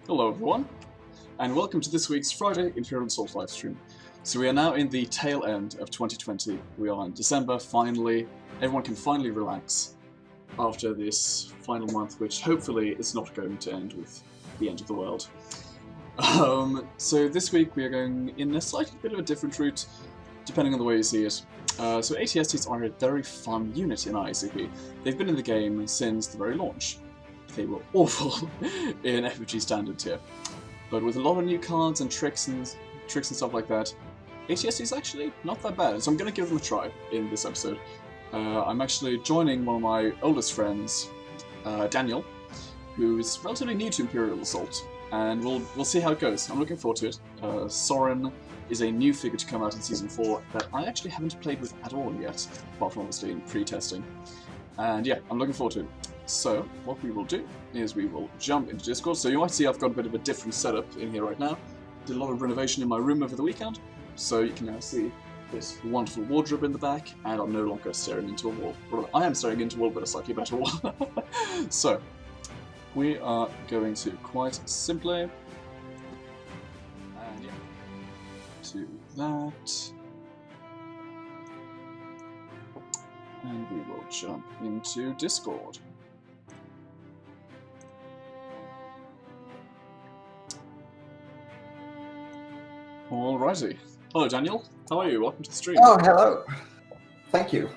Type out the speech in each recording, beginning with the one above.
Hello everyone, and welcome to this week's Friday Imperial Assault livestream. So we are now in the tail end of 2020. We are in December, finally. Everyone can finally relax after this final month, which hopefully is not going to end with the end of the world. So this week we are going in a slightly bit of a different route, depending on the way you see it. So ATSTs are a very fun unit in IACP. They've been in the game since the very launch. They were awful in FFG Standard tier, but with a lot of new cards and tricks and stuff like that, ATST is actually not that bad. So I'm going to give them a try in this episode. I'm actually joining one of my oldest friends, Daniel, who's relatively new to Imperial Assault, and we'll see how it goes. I'm looking forward to it. Soren is a new figure to come out in Season 4 that I actually haven't played with at all yet, apart from obviously in pre-testing. And yeah, I'm looking forward to it. So, what we will do is we will jump into Discord. So you might see I've got a bit of a different setup in here right now. Did a lot of renovation in my room over the weekend, so you can now see this wonderful wardrobe in the back, and I'm no longer staring into a wall. Well, I am staring into a wall, but a slightly better wall. So, we are going to quite simply, and yeah, do that. And we will jump into Discord. Alrighty. Hello, Daniel. How are you? Welcome to the stream. Oh, hello. Thank you.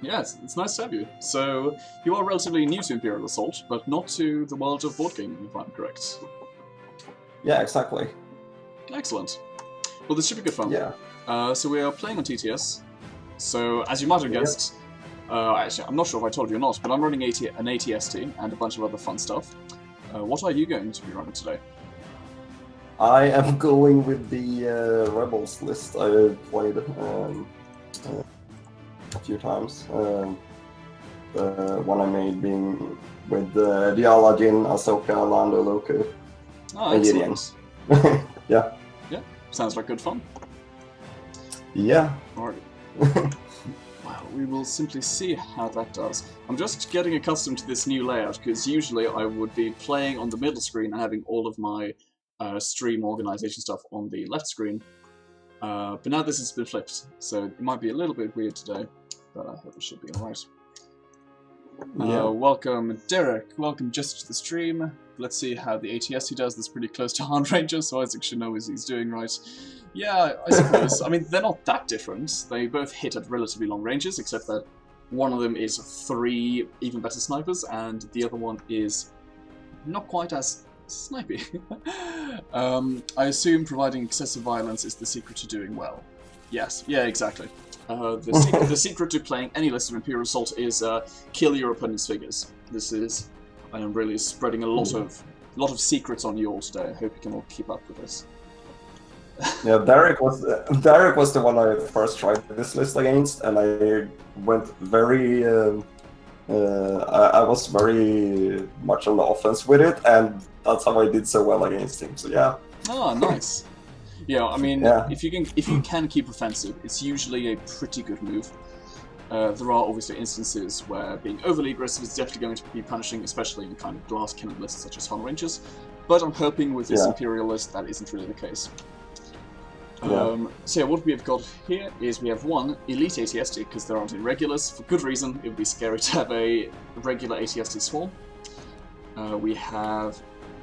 Yes, it's nice to have you. So, you are relatively new to Imperial Assault, but not to the world of board gaming, if I'm correct. Yeah, exactly. Excellent. Well, this should be good fun. Yeah. So we are playing on TTS. So, as you might have guessed, actually, I'm not sure if I told you or not, but I'm running an ATST and a bunch of other fun stuff. What are you going to be running today? I am going with the Rebels list I played a few times. The one I made being with Diala, Jin, Ahsoka, Lando, Loku, and Gideon. Yeah. Yeah, sounds like good fun. Yeah. Alright. Well, we will simply see how that does. I'm just getting accustomed to this new layout, because usually I would be playing on the middle screen and having all of my stream organization stuff on the left screen, but now this has been flipped, so it might be a little bit weird today, but I hope it should be alright. Welcome Derek, welcome just to the stream. Let's see how the ATST does. That's pretty close to Hand Ranger, so Isaac should know what he's doing right. Yeah, I suppose. I mean, they're not that different. They both hit at relatively long ranges, except that one of them is 3 even better snipers, and the other one is not quite as snipey. I assume providing excessive violence is the secret to doing well. Yes, yeah, exactly. The secret to playing any list of Imperial Assault is kill your opponent's figures. This is, I am really spreading a lot of secrets on you all today. I hope you can all keep up with this. Yeah, Derek was the one I first tried this list against, and I went very. I was very much on the offense with it, and that's how I did so well against him. So yeah. Oh, nice. Yeah, I mean, yeah. if you can keep offensive, it's usually a pretty good move. There are obviously instances where being overly aggressive is definitely going to be punishing, especially in kind of glass cannon lists such as Hand Rangers. But I'm hoping with this Imperial list that isn't really the case. So yeah, what we have got here is we have one Elite ATST, because there aren't any regulars. For good reason, it would be scary to have a regular ATST swarm. We have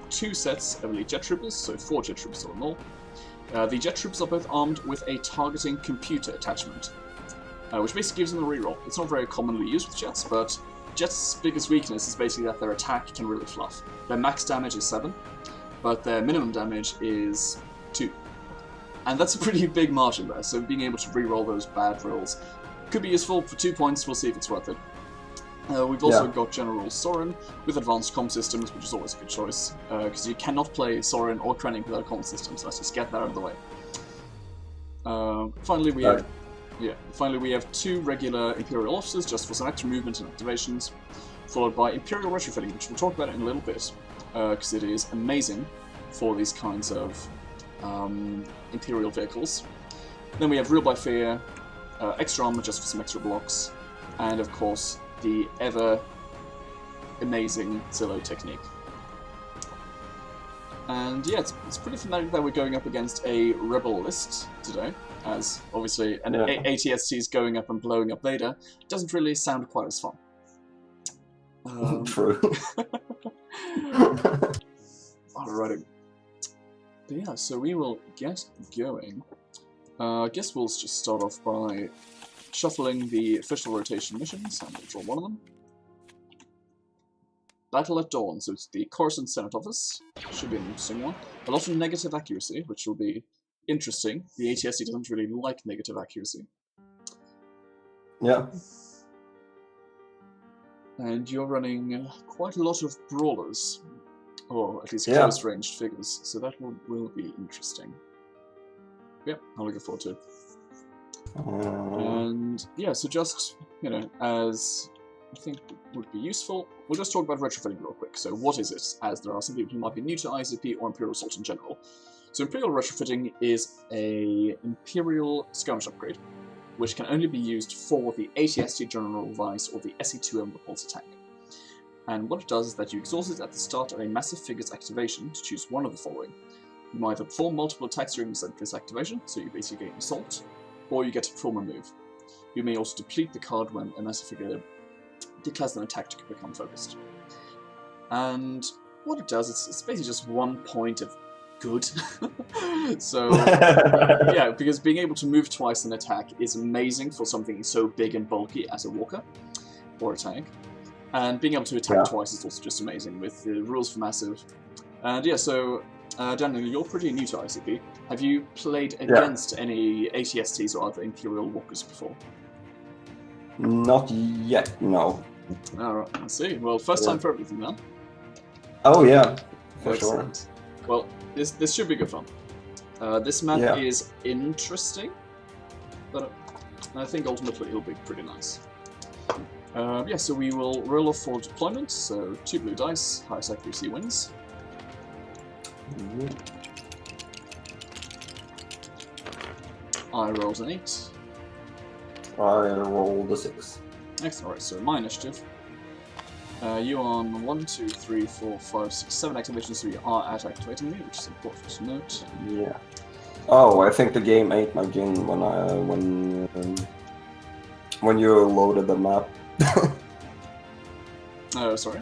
2 sets of Elite Jet Troopers, so 4 Jet Troopers all in all. The Jet Troopers are both armed with a targeting computer attachment, which basically gives them a reroll. It's not very commonly used with Jets, but Jets' biggest weakness is basically that their attack can really fluff. Their max damage is 7, but their minimum damage is 2. And that's a pretty big margin there, so being able to reroll those bad rolls could be useful for 2 points. We'll see if it's worth it. We've also got General Soren with advanced comm systems, which is always a good choice, because you cannot play Soren or Krennic without comm systems. Let's just get that out of the way. Finally, we have 2 regular Imperial officers, just for some extra movement and activations, followed by Imperial retrofitting, which we'll talk about in a little bit, because it is amazing for these kinds of Imperial vehicles. Then we have Rule by Fear, extra armor just for some extra blocks, and of course the ever amazing Zillow technique. And yeah, it's pretty thematic that we're going up against a rebel list today, as obviously an ATST is going up and blowing up Vader. It doesn't really sound quite as fun. True. Alrighty. But yeah, so we will get going. I guess we'll just start off by shuffling the official rotation missions, and we'll draw one of them. Battle at Dawn, so it's the Coruscant Senate Office. Should be an interesting one. A lot of negative accuracy, which will be interesting. The ATSC doesn't really like negative accuracy. Yeah. And you're running quite a lot of brawlers, or at least close-ranged figures, so that will be interesting. Yeah, I'm looking forward to it. And yeah, so just, you know, as I think would be useful, we'll just talk about retrofitting real quick. So what is it, as there are some people who might be new to IACP or Imperial Assault in general. So Imperial retrofitting is a Imperial skirmish upgrade, which can only be used for the ATST General Vice or the SE2M Repulse attack. And what it does is that you exhaust it at the start of a massive figure's activation to choose one of the following. You can either perform multiple attacks during this activation, so you basically get Assault, or you get to perform a move. You may also deplete the card when a massive figure declares an attack to become focused. And what it does, it's basically just 1 point of good. So, yeah, because being able to move twice in attack is amazing for something so big and bulky as a walker, or a tank. And being able to attack twice is also just amazing with the rules for massive. And yeah, so Daniel, you're pretty new to ICP. Have you played against any ATSTs or other Imperial walkers before? Not yet, no. Alright, I see. Well, first time for everything then. Oh yeah, for Excellent. sure. Well, this should be good fun. This map is interesting, but I think ultimately it'll be pretty nice. Yeah, so we will roll off for deployment, so 2 blue dice, highest accuracy wins. I rolled an 8. I rolled a 6. Excellent, alright, so my initiative. You on 1, 2, 3, 4, 5, 6, 7 activations, so you are at activating me, which is important to note. Yeah. Oh, I think the game ate my gin when you loaded the map. Oh, sorry.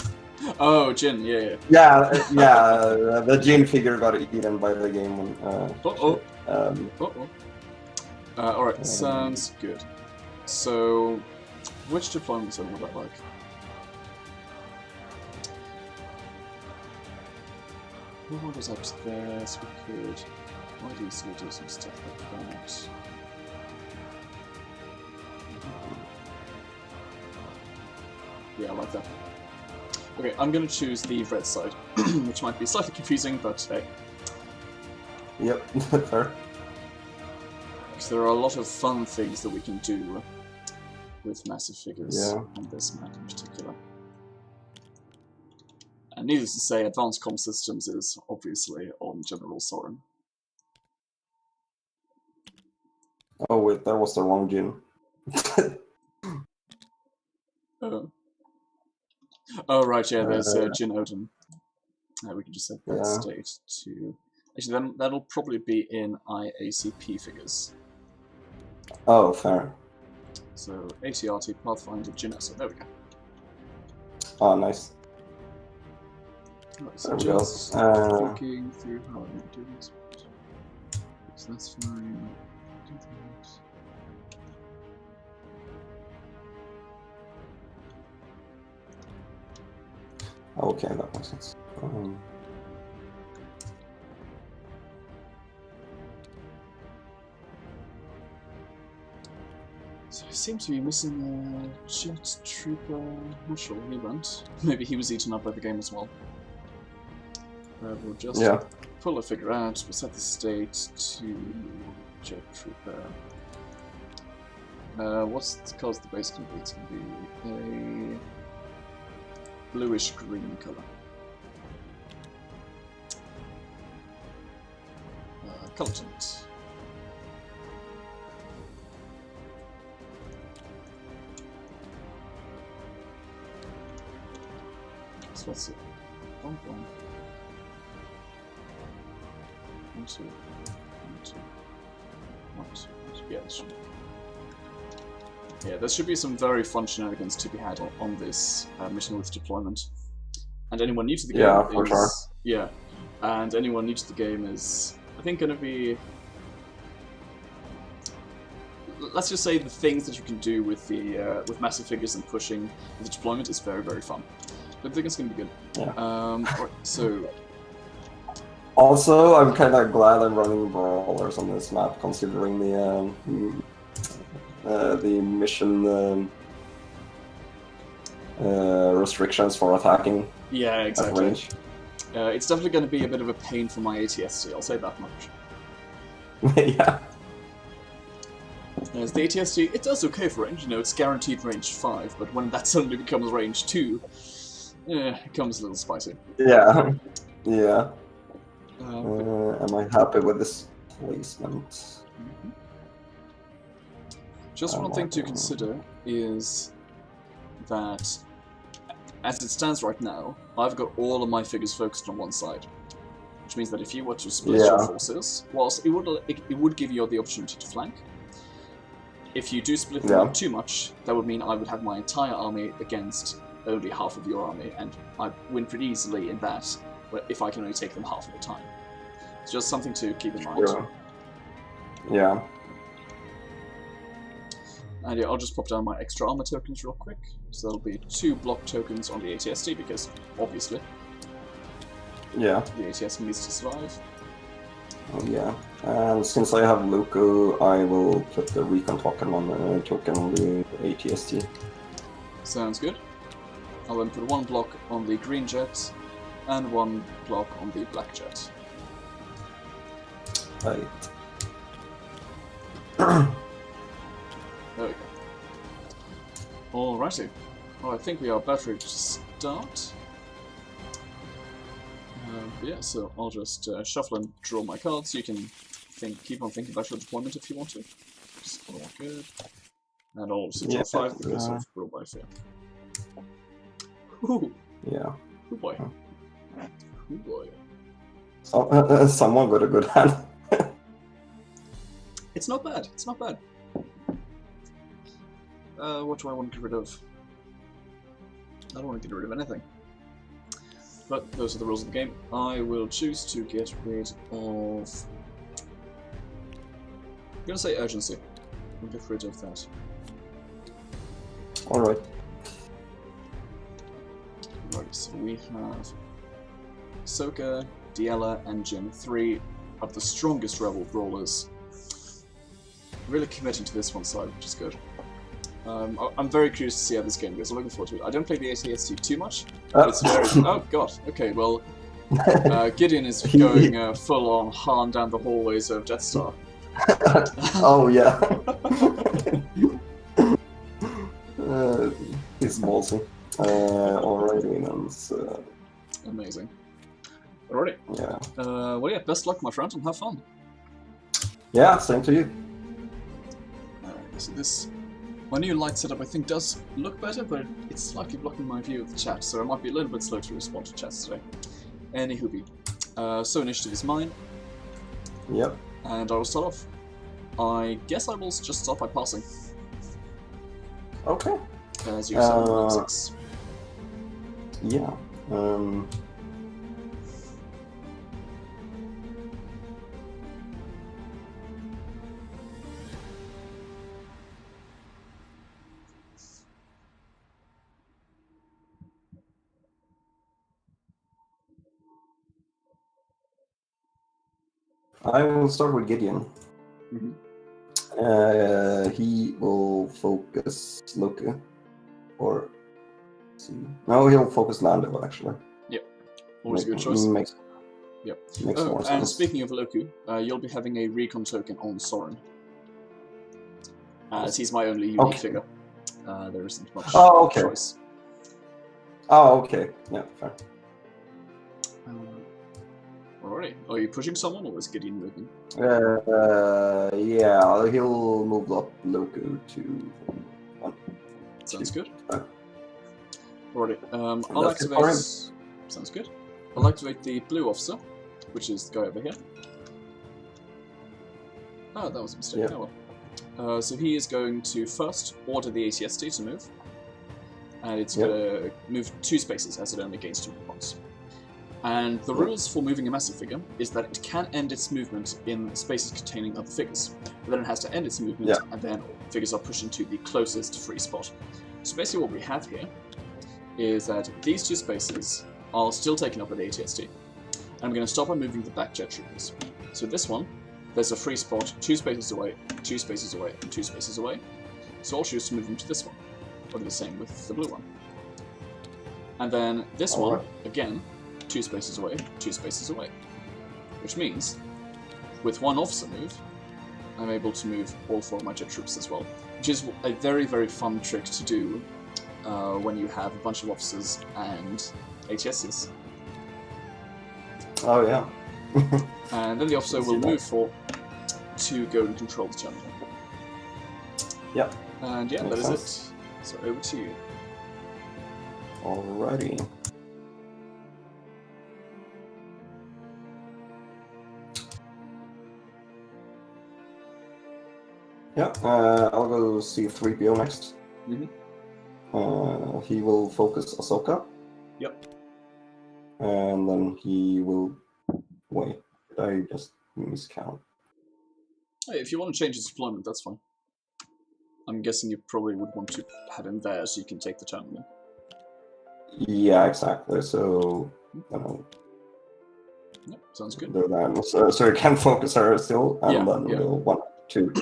Oh, Jin, yeah. The Jin figure got eaten by the game. Alright, sounds good. So, which deployments would that like? What was upstairs? We could quite easily do some stuff like that. Yeah, I like that. Okay, I'm going to choose the red side, which might be slightly confusing, but hey. Yep, fair. Because there are a lot of fun things that we can do with massive figures on this map in particular. And needless to say, Advanced Comm Systems is obviously on General Soren. Oh wait, that was the wrong Jin. Oh right, yeah, there's Jin Odin. We can just set that state to... Actually, then that'll probably be in IACP figures. Oh, fair. So, ATRT, Pathfinder, Jin, so there we go. Oh, nice. Right, so there we go. just looking through how I'm going to do this. So that's fine. Do that. Okay, that makes sense. So I seem to be missing a jet trooper. Not sure where he went. Maybe he was eaten up by the game as well. We'll just pull a figure out. We'll set the state to jet trooper. What's the colour of the base going to be? It's going to be a bluish green colour. Colour tint. So that's it. 1, 2, 1, 2, 1, 2, 1, 2. Yeah, this should. Yeah, there should be some very fun shenanigans to be had on this mission with deployment. And anyone new to the game for is sure. yeah, and anyone new to the game is I think going to be. Let's just say the things that you can do with the with massive figures and pushing the deployment is very, very fun. I think it's going to be good. Yeah. Right, so. Also, I'm kind of glad I'm running brawlers on this map, considering the mission restrictions for attacking. Yeah, At exactly. range. It's definitely going to be a bit of a pain for my ATST. I'll say that much. Yeah. As the ATST, it does okay for range, you know, it's guaranteed range 5, but when that suddenly becomes range 2, it becomes a little spicy. Yeah. Yeah. Am I happy with this placement? Just one thing to consider is that, as it stands right now, I've got all of my figures focused on one side. Which means that if you were to split your forces, whilst it would give you the opportunity to flank, if you do split them up too much, that would mean I would have my entire army against only half of your army, and I'd win pretty easily in that, if I can only take them half of the time. It's just something to keep in mind. Yeah. And yeah, I'll just pop down my extra armor tokens real quick. So there'll be 2 block tokens on the ATST, because, obviously, Yeah. the ATS needs to survive. Oh, yeah. And since I have Luku, I will put the recon token on the ATST. Sounds good. I'll then put 1 block on the green jet, and 1 block on the black jet. Right. There we go. Alrighty. Well, I think we are about ready to start. Yeah, so I'll just shuffle and draw my cards. You can keep on thinking about your deployment if you want to. Just all good. And I'll also draw 5 because of Roll by Fear. Ooh. Yeah. Oh boy. Oh. Oh boy. So, someone got a good hand. It's not bad. It's not bad. What do I want to get rid of? I don't want to get rid of anything. But those are the rules of the game. I will choose to get rid of... I'm going to say urgency. I'll get rid of that. Alright. Right, so we have Soka, Diella, and Jin, 3 of the strongest rebel brawlers. Really committing to this one side, which is good. I'm very curious to see how this game goes. I'm looking forward to it. I don't play the ATST too much, but it's very... Oh god, okay, well... Gideon is going full-on Han down the hallways of Death Star. Oh yeah. He's ballsy. Alrighty then, so... Amazing. Alrighty. Yeah. Well yeah, best luck my friend and have fun. Yeah, same to you. So this... My new light setup I think does look better, but it's slightly blocking my view of the chat, so I might be a little bit slow to respond to chats today. Anywho, so initiative is mine. Yep. And I will start off. I guess I will just start by passing. Okay. As you said, 6. Yeah. I will start with Gideon. Mm-hmm. He will focus Loki, or see. No, he'll focus Lando actually. Yep, always a good choice. Makes more sense. And speaking of Loku, you'll be having a recon token on Soren, as he's my only unique figure. There isn't much choice. Oh, okay. Yeah, fair. Alrighty. Are you pushing someone, or is Gideon moving? Yeah, he'll move up Loku to 1. Sounds good. Alrighty. I'll activate. Sounds good. I'll activate the blue officer, which is the guy over here. Oh, that was a mistake. Yeah. Oh well. So he is going to first order the ATST to move, and it's going to move 2 spaces as it only gains 2 points. And the rules for moving a massive figure is that it can end its movement in spaces containing other figures, but then it has to end its movement, and then figures are pushed into the closest free spot. So basically what we have here is that these 2 spaces are still taken up with the ATST. And I'm going to stop by moving the back jet troopers. So this one, there's a free spot 2 spaces away, 2 spaces away, and 2 spaces away. So I'll choose to move them to this one. I'll do the same with the blue one. And then this one, again, 2 spaces away, 2 spaces away. Which means, with 1 officer move, I'm able to move all 4 of my jet troops as well. Which is a very, very fun trick to do when you have a bunch of officers and ATSs. Oh yeah. And then the officer will move 4 to go and control the terminal. Yep. And yeah, that is it. So over to you. Alrighty. Yeah, I'll go see 3PO next. He will focus Ahsoka. Yep. And then he will... Wait, did I just miscount? Hey, if you want to change his deployment, that's fine. I'm guessing you probably would want to have him there so you can take the terminal. Yeah, exactly. So, Yep, sounds good. do that. So you can focus her still, and then go 1, 2,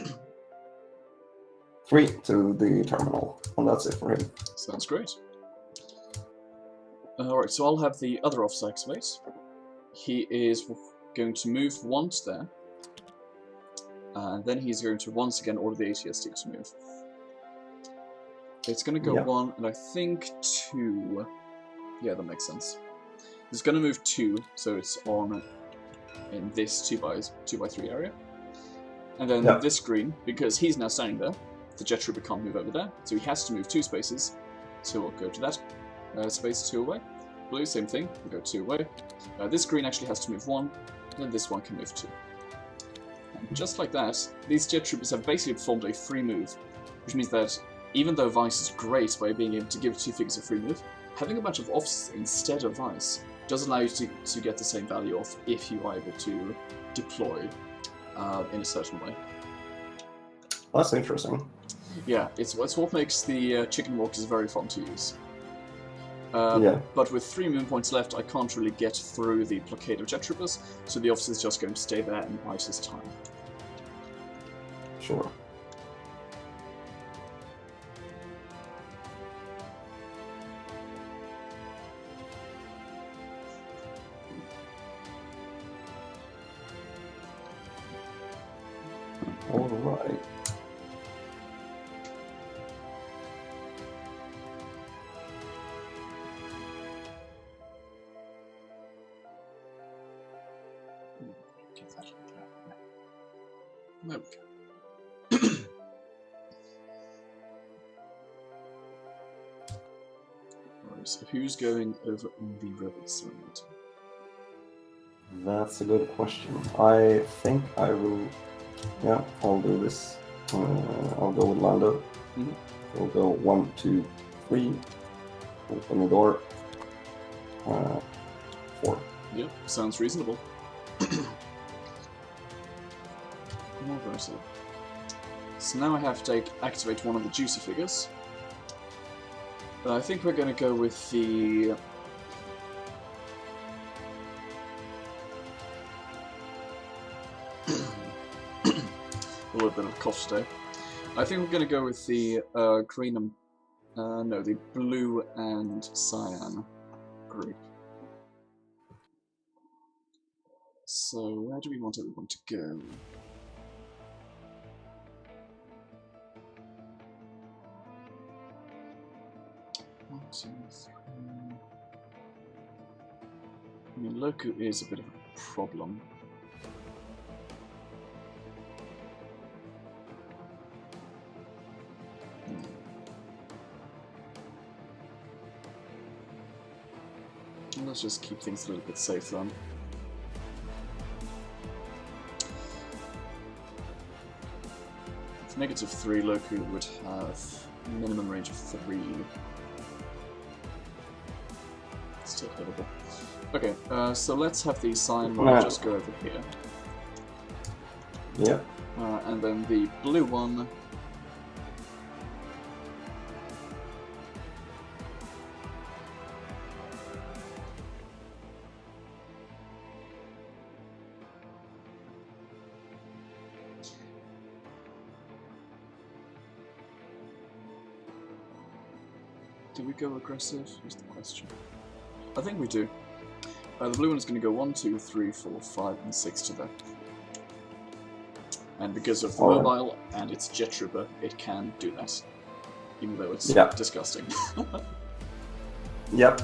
3 to the terminal, and that's it for him. Sounds great. Alright, so I'll have the other officer activate. He is going to move once there, and then he's going to once again order the ATST to move. It's going to go 1, and I think 2. Yeah, that makes sense. It's going to move 2, so it's on in this 2x3 area. And then this green, because he's now standing there, the jet trooper can't move over there, so he has to move 2 spaces. So we'll go to that space 2 away. Blue, same thing, we'll go 2 away. This green actually has to move 1, and then this one can move 2. And just like that, these jet troopers have basically performed a free move, which means that even though Vice is great by being able to give 2 figures a free move, having a bunch of officers instead of Vice does allow you to get the same value off if you are able to deploy in a certain way. That's interesting. Yeah, it's what makes the chicken walkers very fun to use. But with 3 moon points left, I can't really get through the blockade of jet troopers, so the officer's just going to stay there and bide his time. Sure. All right. There we go. Right, so who's going over on the rebel side? That's a good question. I think I will... Yeah, I'll do this. I'll go with Lando. We'll go 1, 2, 3. Open the door. 4. Yep, sounds reasonable. Alrighty. So now I have to activate one of the juicy figures. I think we're going to go with the... a little bit of a cough today. I think we're going to go with the green and... no, the blue and cyan group. So where do we want everyone to go? One, two, three. I mean, Loku is a bit of a problem. Let's just keep things a little bit safe then. -3 Loku would have minimum range of 3. Still hittable. Okay, so let's have the sign where I just go over here. Yeah. And then the blue one. Do we go aggressive? Is the question. I think we do. The blue one is going to go 1, 2, 3, 4, 5, and 6 to there. And because of the mobile and its jet trooper, it can do that. Even though it's disgusting. Yep.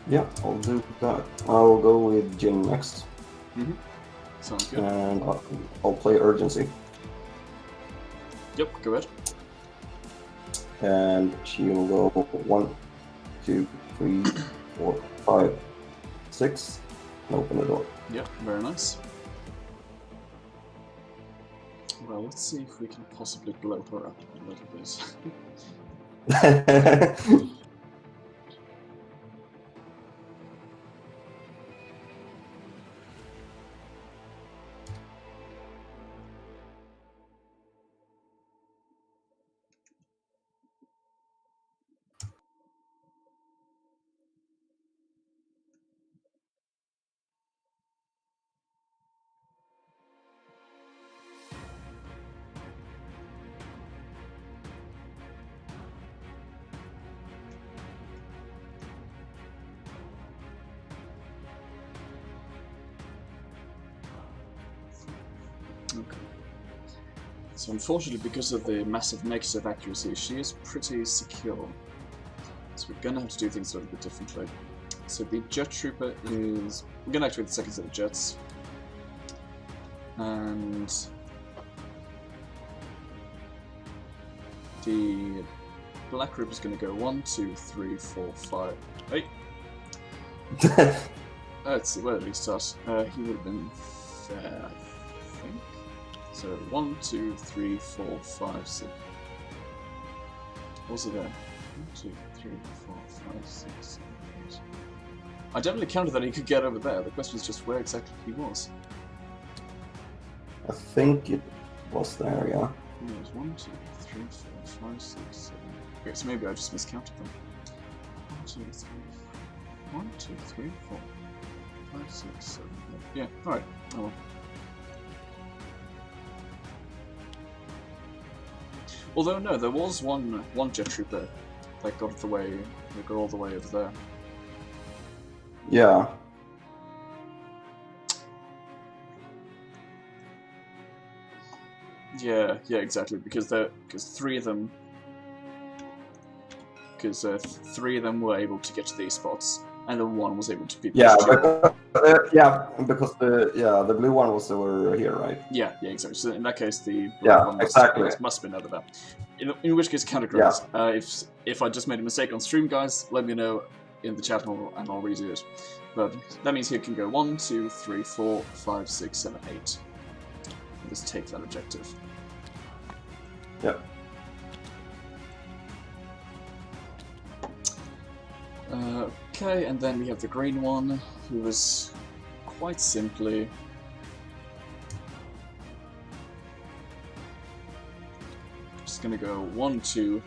Yeah, I'll do that. I'll go with Jin next. Mm-hmm. Sounds good. And I'll play Urgency. Yep, go ahead. And she will go 1, 2, 3, 4, 5, 6, and open the door. Yep, very nice. Well, let's see if we can possibly blow her up a little bit. Okay. So unfortunately, because of the massive negative accuracy, she is pretty secure. So we're going to have to do things a little bit differently. So the jet trooper is... We're going to activate the second set of jets. And... the black group is going to go 1, 2, 3, 4, 5... Hey! Let's see, where did he start? He would have been there, I think. So 1, 2, 3, 4, 5, 6. What was it there? 1, 2, 3, 4, 5, 6, 7, 8. I definitely counted that he could get over there. The question is just where exactly he was. I think it was there, yeah. It was 1, 2, 3, 4, 5, 6, 7. Okay, so maybe I just miscounted them. 1, 2, 3, 1, 2, 3, 4, 5, 6, 7, 8. Yeah, alright. Oh well. Although no, there was one jet trooper that got the way, that got all the way over there. Yeah. Yeah, exactly. Because 3 of them, three of them were able to get to these spots, and then 1 was able to be pushed because the blue one was over here, right? Yeah, exactly. So in that case, the black one must have been over there. In which case, countercurrent. If I just made a mistake on stream, guys, let me know in the chat and I'll redo it. But that means he can go 1, 2, 3, 4, 5, 6, 7, 8. Just take that objective. Yep. Okay, and then we have the green one, who was quite simply just gonna go 1, 2,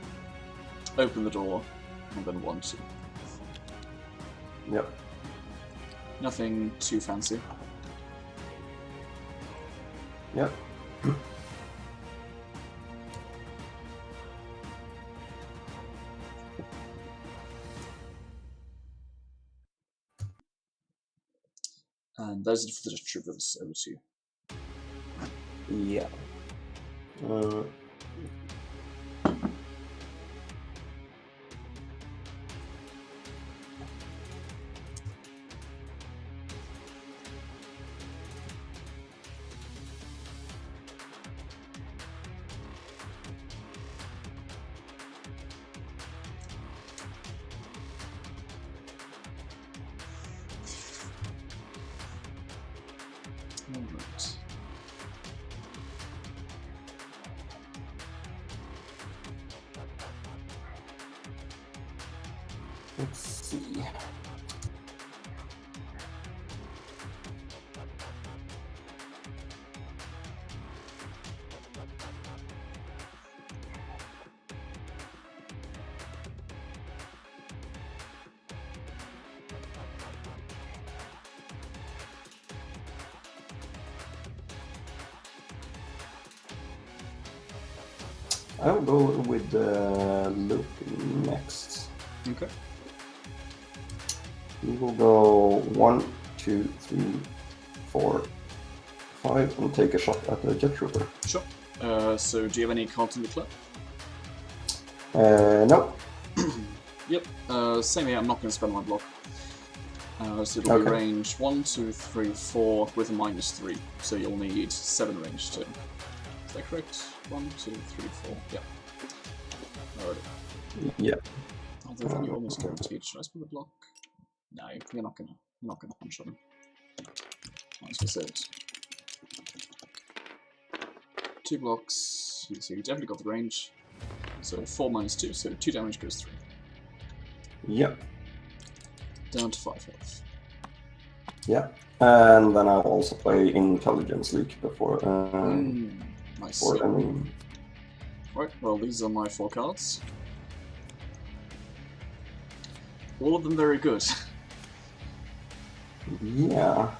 open the door, and then 1, 2. Yep. Nothing too fancy. Yep. And those are for the troopers over to you. Yeah. Alright. Let's see. I'll go with Luke next. Okay. We will go 1, 2, 3, 4, 5, and take a shot at the jet trooper. Sure. So do you have any cards in the club? No. Yep. Same here. I'm not going to spend my block. So it'll be range 1, 2, 3, 4 with a -3. So you'll need 7 range to. Is that correct? 1, 2, 3, 4. Yeah. Alright. Yeah. Although then you're almost guaranteed. Should I spend the block? No, you're not gonna punch on him. As we said. 2 blocks. So you definitely got the range. So 4 -2, so 2 damage goes 3. Yep. Down to 5 health. Yeah. And then I'll also play Intelligence Leak before Nice. for ending. Right, well these are my 4 cards. All of them very good. Yeah.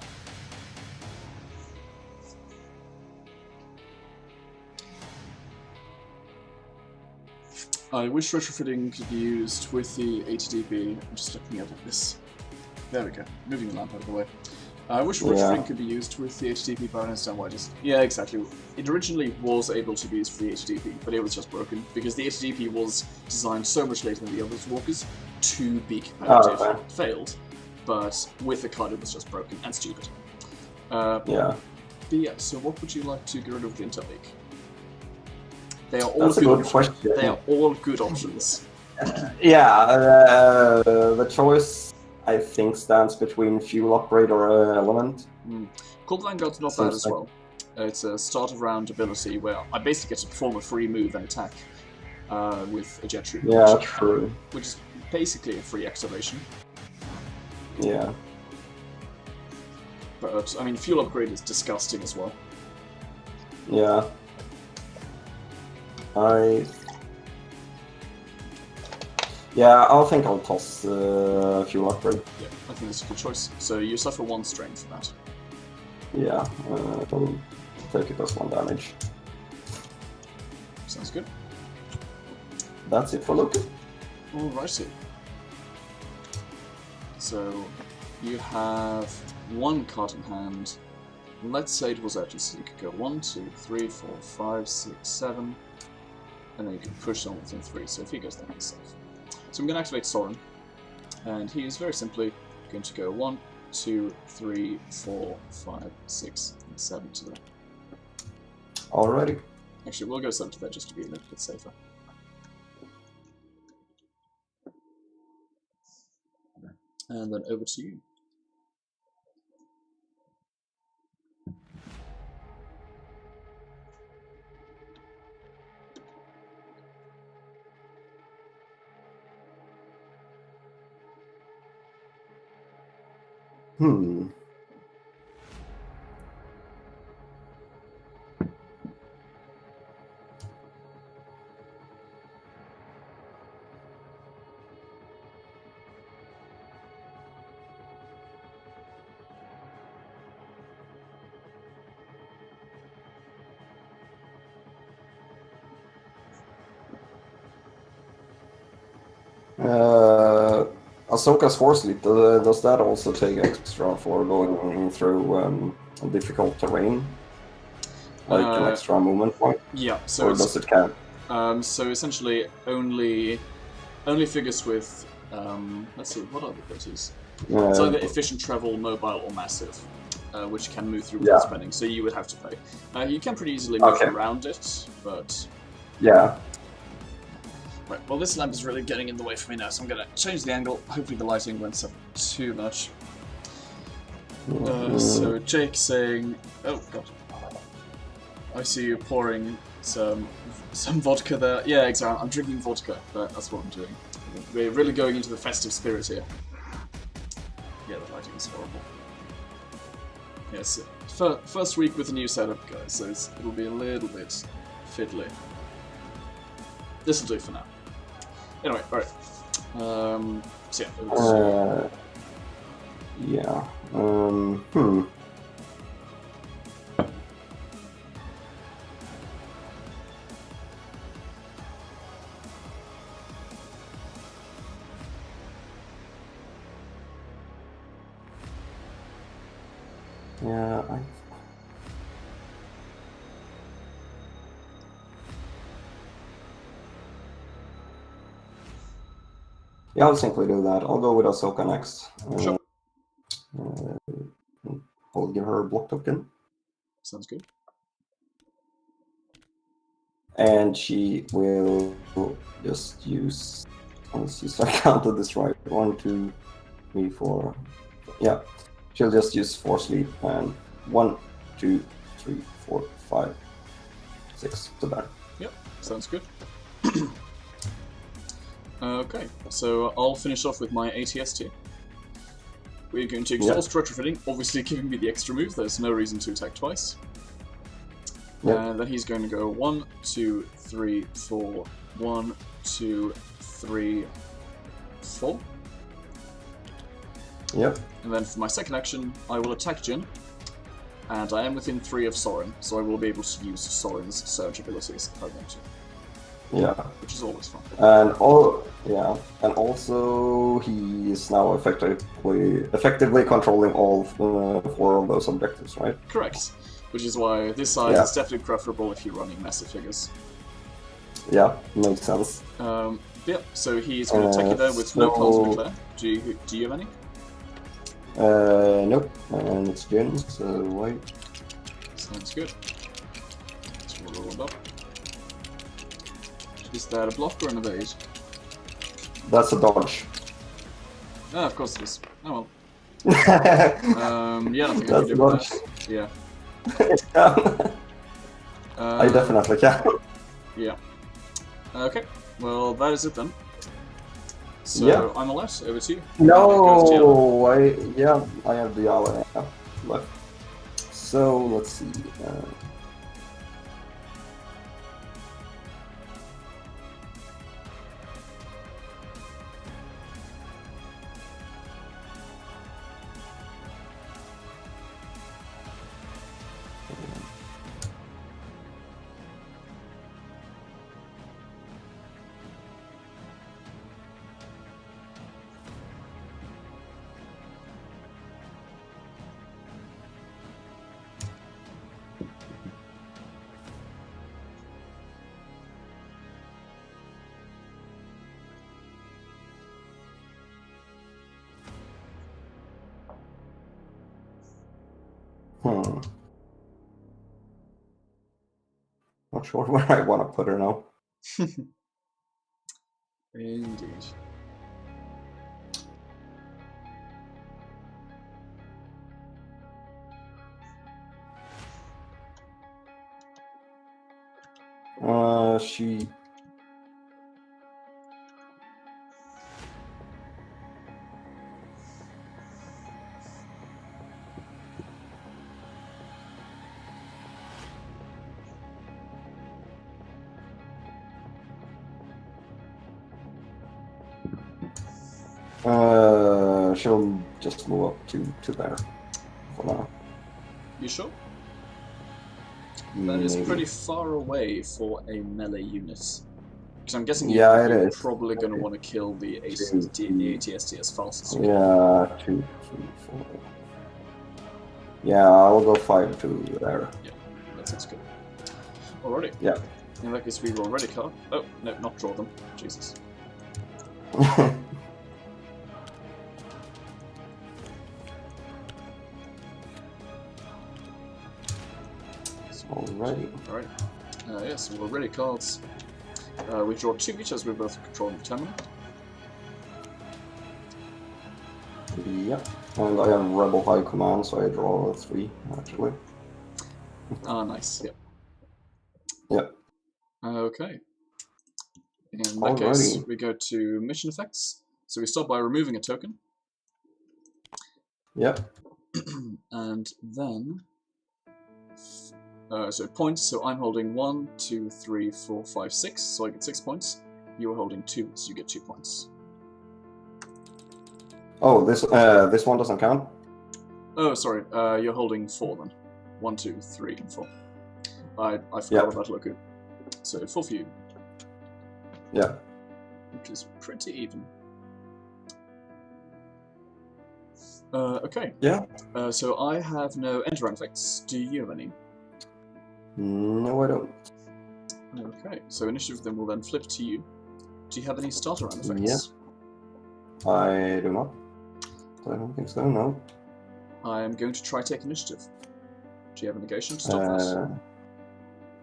I wish retrofitting could be used with the ATDP. I'm just looking at this. There we go. Moving the lamp out of the way. I wish retrofitting could be used with the HTTP, but I understand why it is. Yeah, exactly. It originally was able to be used for the HTTP, but it was just broken because the HTTP was designed so much later than the other walkers to be competitive. Oh, okay. It failed, but with the card it was just broken and stupid. Yeah. But yeah, so what would you like to get rid of the Intel League? They are all That's a good good question. They are all good options. Yeah, the choice I think stands between Fuel Upgrade or Element. Cold Vanguard's not bad as well. It's a start of round ability where I basically get to perform a free move and attack with a jet trooper. Yeah, true. Which is basically a free activation. Yeah. But I mean, Fuel Upgrade is disgusting as well. Yeah. I think I'll toss Fuel Upgrade. Yeah, I think that's a good choice. So you suffer 1 strength for that. Yeah, I'll take it as 1 damage. Sounds good. That's it for Loki. Alrighty. So you have 1 card in hand. Let's say it was urgency. You could go 1, 2, 3, 4, 5, 6, 7. And then you can push on within 3, so if he goes there, he's safe. So I'm going to activate Soren, and he is very simply going to go 1, 2, 3, 4, 5, 6, and 7 to there. Alrighty. Actually, we'll go 7 to there just to be a little bit safer. And then over to you. Ahsoka's Force Leap, does that also take extra for going through difficult terrain? Like an extra movement point? Yeah, so or does it count? So essentially, only figures with let's see, what are the abilities? It's either efficient travel, mobile, or massive, which can move through without spending. So you would have to pay. You can pretty easily move around it, but yeah. Right. Well, this lamp is really getting in the way for me now, so I'm gonna change the angle. Hopefully, the lighting won't suffer too much. So Jake saying, "Oh God, I see you pouring some vodka there." Yeah, exactly. I'm drinking vodka. That's what I'm doing. We're really going into the festive spirit here. Yeah, the lighting is horrible. Yes, first week with a new setup, guys, so it'll be a little bit fiddly. This'll do for now. Anyway, alright. So yeah, it was... yeah. Yeah, yeah, I'll simply do that. I'll go with Ahsoka next. Sure. I'll give her a block token. Sounds good. And she will just use... Let's see if I counted this right. 1, 2, 3, 4... Yeah. She'll just use Force Leap and 1, 2, 3, 4, 5, 6 to there. Yep, sounds good. Okay, so I'll finish off with my ATST. We're going to exhaust retrofitting, obviously giving me the extra move, there's no reason to attack twice. And then he's going to go 1, 2, 3, 4, 1, 2, 3, 4. Yep. And then for my second action, I will attack Jin. And I am within 3 of Soren, so I will be able to use Soren's surge abilities if I want to. Yeah. Which is always fun. And also he is now effectively controlling all 4 of those objectives, right? Correct. Which is why this size is definitely preferable if you're running massive figures. Yeah, makes sense. Yeah, so he's going to attack you there with no cosmic there. Do you have any? Nope. And it's Jin, so wait. Sounds good. Let's roll up. Is that a block or an evade? That's a dodge. Ah, of course it is. Oh well. Yeah, I don't think I can do that. Yeah. I definitely can. Yeah. Okay. Well, that is it then. So I'm alert. Over to you. No, I have the hour left. So let's see. Not sure where I want to put her now. Indeed. She... she'll just move up to there for now. You sure? That is pretty far away for a melee unit. Because I'm guessing you're probably going to want to kill the ATST as fast as you can. Yeah, 2, 3, 4. Yeah, I'll go 5 to there. Yeah, that sounds good. Already. Yeah. In that case, we will ready card. Oh, no, not draw them. Jesus. Alrighty. Alright. Yes, we'll ready cards. We draw 2 each as we're both controlling the terminal. Yep. And I have Rebel High Command, so I draw 3, actually. Ah, nice, yep. Yep. Okay. In that case, Alrighty. we go to mission effects. So we start by removing a token. Yep. And then... so points, so I'm holding 1, 2, 3, 4, 5, 6, so I get 6 points. You are holding 2, so you get 2 points. Oh, this one doesn't count? Oh, sorry, you're holding 4 then. 1, 2, 3, and 4. I forgot about Loku. So 4 for you. Yeah. Which is pretty even. Okay. Yeah. So I have no end-round effects. Do you have any? No, I don't. Okay, so initiative then will then flip to you. Do you have any starter round effects? Yeah. I do not. I don't think so, no. I am going to try take initiative. Do you have a negation to stop that?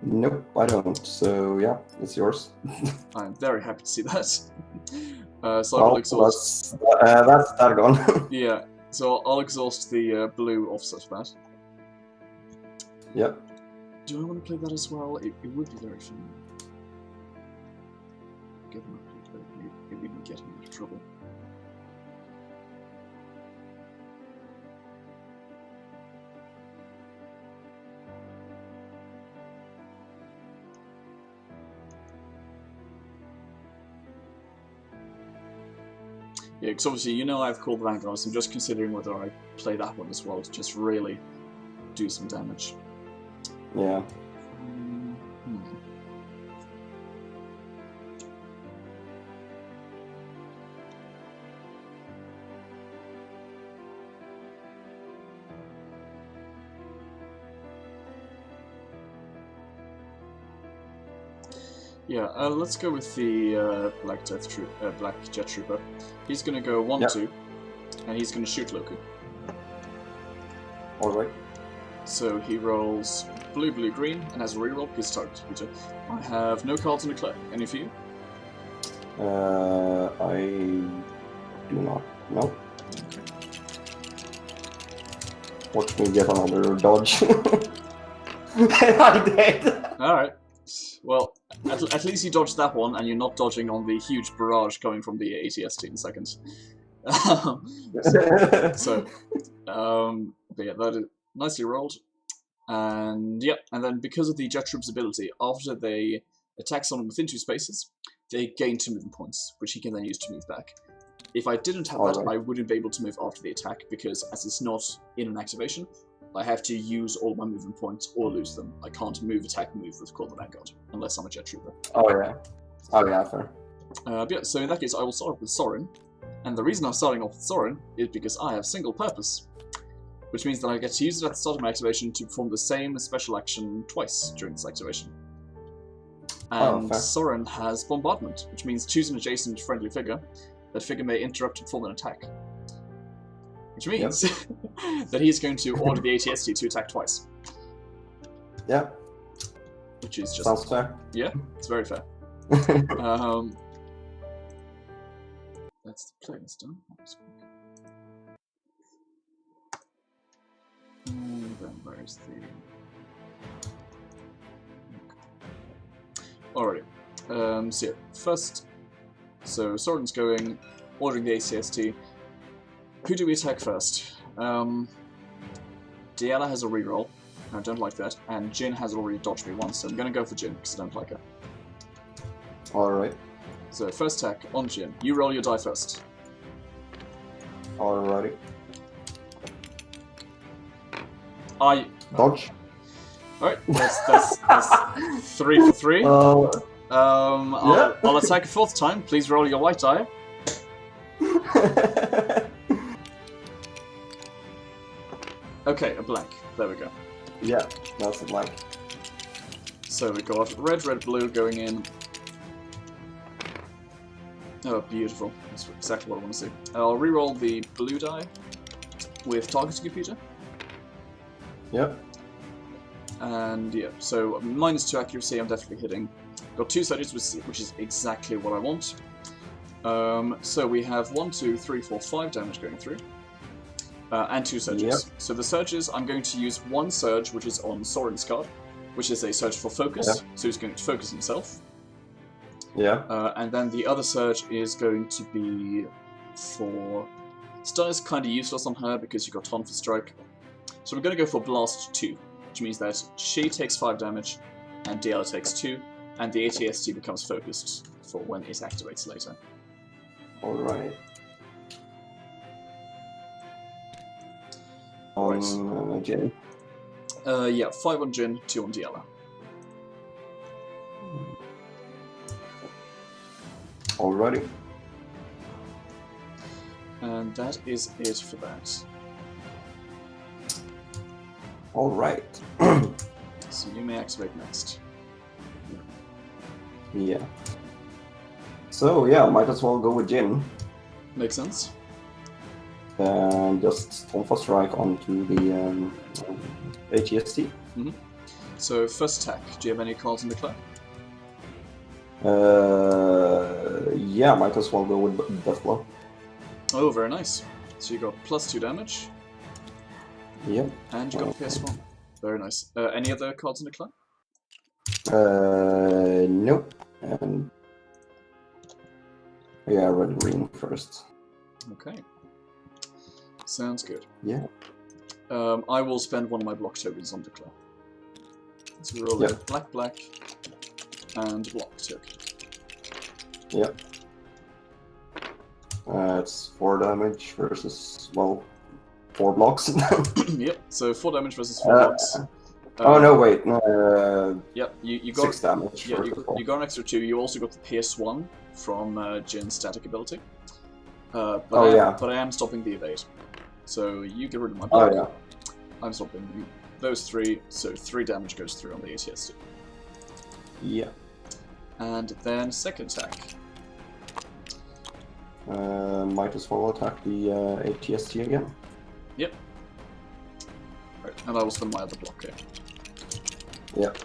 Nope, I don't. So yeah, it's yours. I'm very happy to see that. So Well, I'll exhaust. that's that gone. Yeah, so I'll exhaust the blue offset of that. Yep. Do I want to play that as well? It would be very fun. Given it would be getting into trouble. Yeah, because obviously you know I've called the Vanguard, so I'm just considering whether I play that one as well to just really do some damage. Yeah. Yeah, let's go with the Black Jet Trooper. He's going to go 1-2, and he's going to shoot Loku. Alright. So he rolls blue, blue, green, and has a reroll because it's target computer. I have no cards in declare. Any for you? I do not. No. Watch me get another dodge. I did. Alright. Well, at least you dodged that one, and you're not dodging on the huge barrage coming from the ATST in seconds. But yeah, that is nicely rolled. And yeah, and then because of the Jet Troop's ability, after they attack someone within 2 spaces, they gain 2 movement points, which he can then use to move back. If I didn't have that, I wouldn't be able to move after the attack, because as it's not in an activation, I have to use all my movement points or lose them. I can't move, attack, move with Call the Vanguard, unless I'm a Jet Trooper. Oh yeah. Oh yeah, fair. But yeah, so in that case, I will start off with Sorin. And the reason I'm starting off with Sorin is because I have single purpose, which means that I get to use it at the start of my activation to perform the same special action twice during this activation. And Sorin has Bombardment, which means choose an adjacent friendly figure. That figure may interrupt and perform an attack. Which means that he's going to order the ATST to attack twice. Yeah. Which is just... Sounds fair. Yeah, it's very fair. That's the playlist done. And then where's the... Alrighty. So yeah, first... So Sorin's going, ordering the ACST. Who do we attack first? Diala has a reroll. I don't like that. And Jin has already dodged me once, so I'm going to go for Jin, because I don't like her. Alright. So first attack on Jin. You roll your die first. Alrighty. Dodge. Alright, that's 3 for 3. I'll attack a 4th time. Please roll your white die. Okay, a blank. There we go. Yeah, that's a blank. So we got red, red, blue going in. Oh, beautiful. That's exactly what I want to see. I'll reroll the blue die with targeting computer. Yep. And yeah, so -2 accuracy, I'm definitely hitting. Got 2 surges, which is exactly what I want. So we have 1, 2, 3, 4, 5 damage going through. And 2 surges. Yep. So the surges, I'm going to use 1 surge, which is on Soren's card, which is a surge for focus, Yep. so he's going to focus himself. Yeah. And then the other surge is going to be for... Stun is kind of useless on her because you got Ton for Strike. So we're going to go for Blast 2, which means that she takes 5 damage, and Diala takes 2, and the ATST becomes focused for when it activates later. Alright. Jin. Yeah, 5 on Jin, 2 on Diala. Alrighty. And that is it for that. Alright. So you may activate next. Yeah. So yeah, might as well go with Jin. Makes sense? And just Tonfa Strike onto the HEST. So first attack, do you have any cards in the club? Yeah, might as well go with Death Blow. Oh, very nice. So you got +2 damage, Yep. and you got PS1. Very nice. Any other cards in the club? Nope. And yeah, red green first. Okay. Sounds good. Yeah. I will spend one of my block tokens on Declare. So we're rolling black, black, and block token. Yep. It's 4 damage versus, well, 4 blocks. Yep, so 4 damage versus 4 blocks. Oh no, wait. Yep, you got 6 damage. Yeah, you got an extra 2. You also got the PS1 from Jin's static ability. But I am stopping the evade. So you get rid of my block. Oh yeah. I'm stopping those 3, so 3 damage goes through on the ATST. Yeah. And then second attack. Might as well attack the ATST again. Yep. Right, and I will spend my other block here. Yep.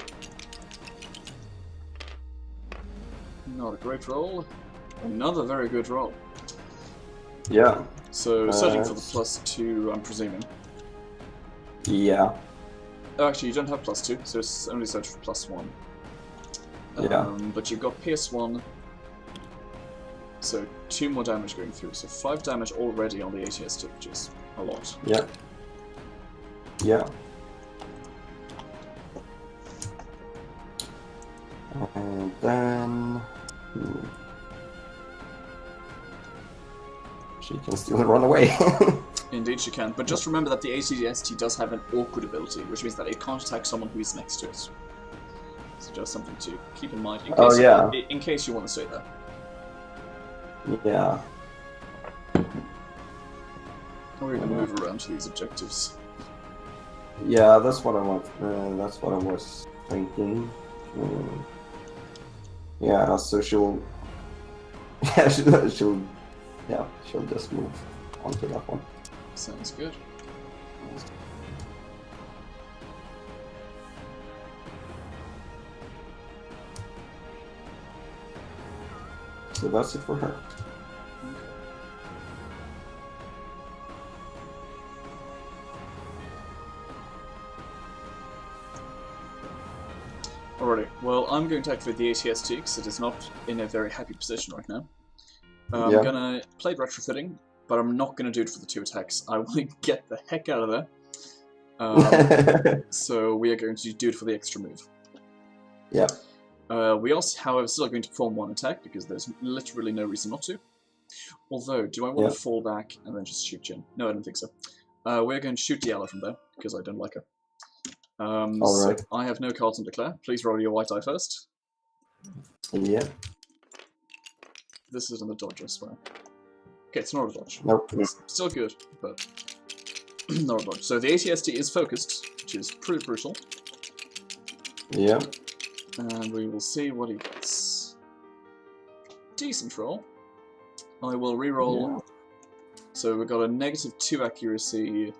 Not a great roll. Another very good roll. Yeah. So searching for the +2, I'm presuming. Yeah. Oh, actually, you don't have +2, so it's only search for +1. Yeah. But you've got PS1, so 2 more damage going through. So 5 damage already on the ATST, which is a lot. Yeah. Yeah. And then... She can still run away. Indeed she can, but just remember that the ATST does have an awkward ability, which means that it can't attack someone who is next to it. So just something to keep in mind in case you want to stay there. Yeah. Or even move around to these objectives. Yeah, that's what I want. That's what I was thinking. Yeah, so she'll. Yeah, she'll just move onto that one. Sounds good. So that's it for her. Alrighty, well, I'm going to activate the ATST because it is not in a very happy position right now. I'm gonna play retrofitting, but I'm not gonna do it for the 2 attacks. I want to get the heck out of there. So we are going to do it for the extra move. Yeah. We also, however, still are going to perform 1 attack because there's literally no reason not to. Although, do I want to fall back and then just shoot Jin? No, I don't think so. We're going to shoot Diala from there because I don't like her. So I have no cards to declare. Please roll your white die first. Yeah. This isn't a dodge, I swear. Okay, it's not a dodge. Nope. It's still good, but not a dodge. So the ATST is focused, which is pretty crucial. Yeah. And we will see what he gets. Decent roll. I will reroll. Yeah. So we got a -2 accuracy,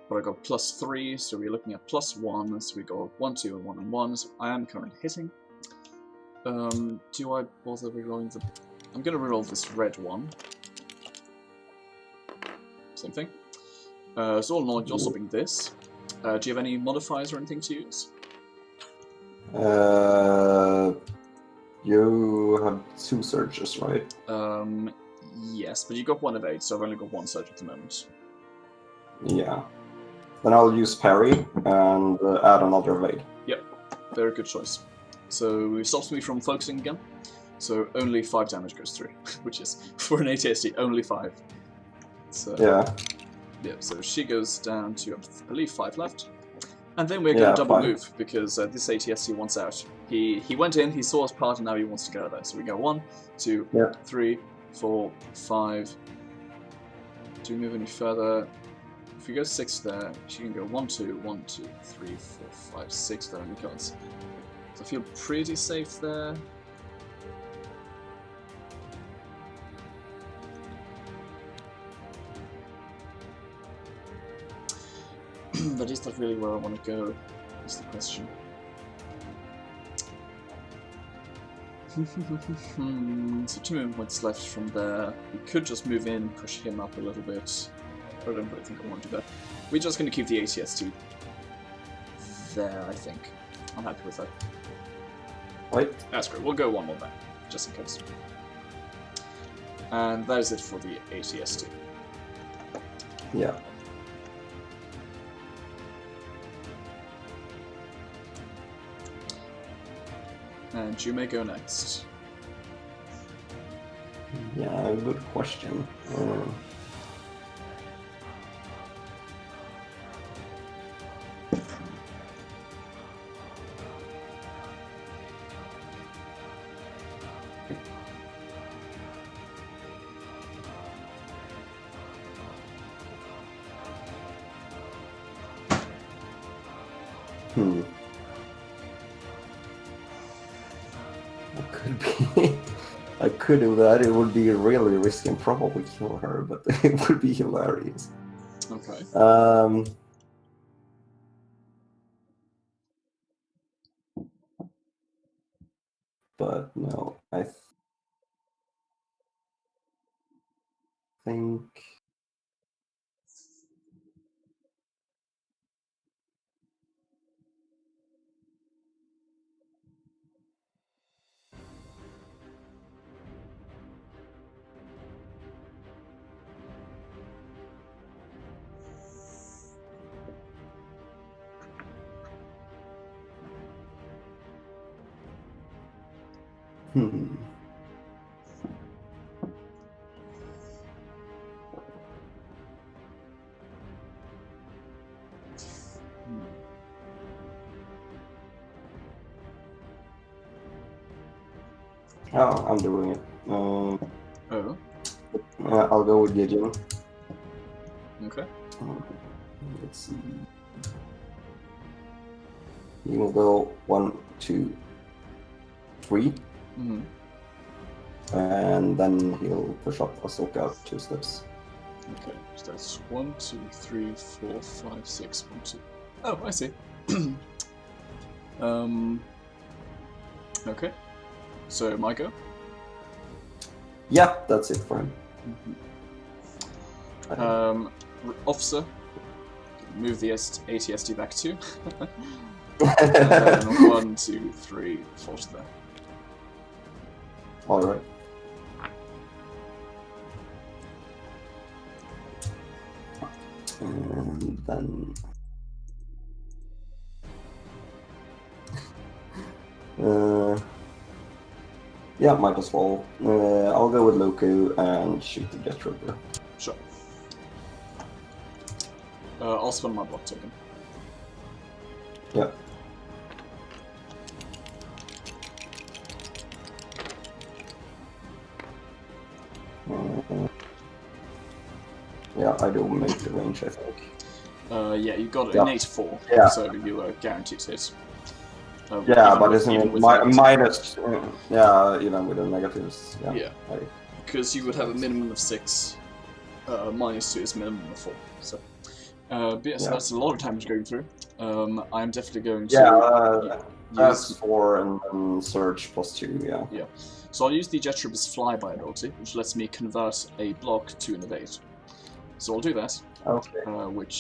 but I got +3, so we're looking at +1. So we got 1, 2, and 1, and 1. So I am currently hitting. Do I bother rerolling the? I'm going to reroll this red one. Same thing. So all in all, you're stopping this. Do you have any modifiers or anything to use? You have 2 surges, right? Yes, but you got 1 evade, so I've only got 1 surge at the moment. Yeah. Then I'll use parry and add another evade. Yep, very good choice. So it stops me from focusing again. So only 5 damage goes through, which is, for an ATST, only 5. So, yeah, so she goes down to, I believe, 5 left. And then we're going to double 5. move, because this ATST wants out. He went in, he saw us part, and now he wants to get out of there. So we go 1, 2, 3, 4, 5. Do we move any further? If we go 6 there, she can go 1, 2, 1, 2, 3, 4, 5, 6 there, and cards. So I feel pretty safe there. But is that really where I want to go? Is the question. So 2 movement points left from there. We could just move in, push him up a little bit. But I don't really think I want to do that. We're just going to keep the ATST there, I think. I'm happy with that. Right. That's great. We'll go 1 more there, just in case. And that is it for the ATST. Yeah. And you may go next. Yeah, good question. I could do that. It would be really risky and probably kill her, but it would be hilarious. Okay. But no, I think. Oh, I'm doing it. I'll go with Gideon. Okay. Let's see. He will go 1, 2, 3. Mm-hmm. And then he'll push up Ahsoka 2 steps. Okay, so that's 1, 2, 3, 4, 5, 6, 1, 2. Oh, I see. Okay. So, my go? Yeah, that's it for him. Mm-hmm. Officer, move the ATST back 2. And then 1, 2, 3, 4 to there. Alright. And then... yeah, might as well. I'll go with Loku and shoot the Jet Trooper. Sure. I'll spend my block token. Yeah. Yeah, I do make the range, I think. Yeah, you got an 8-4, so you are guaranteed to hit. Yeah, even but with- isn't even it with negatives. minus? Yeah, even with the negatives. Yeah. Yeah. Because you would have a minimum of 6, -2 is minimum of 4. So, but yes, Yeah. that's a lot of damage going through. I'm definitely going to Yeah, that's use. 4 and then surge +2. Yeah. Yeah. So I'll use the Jet Trooper's flyby ability, which lets me convert a block to an evade. So I'll do that, Okay. which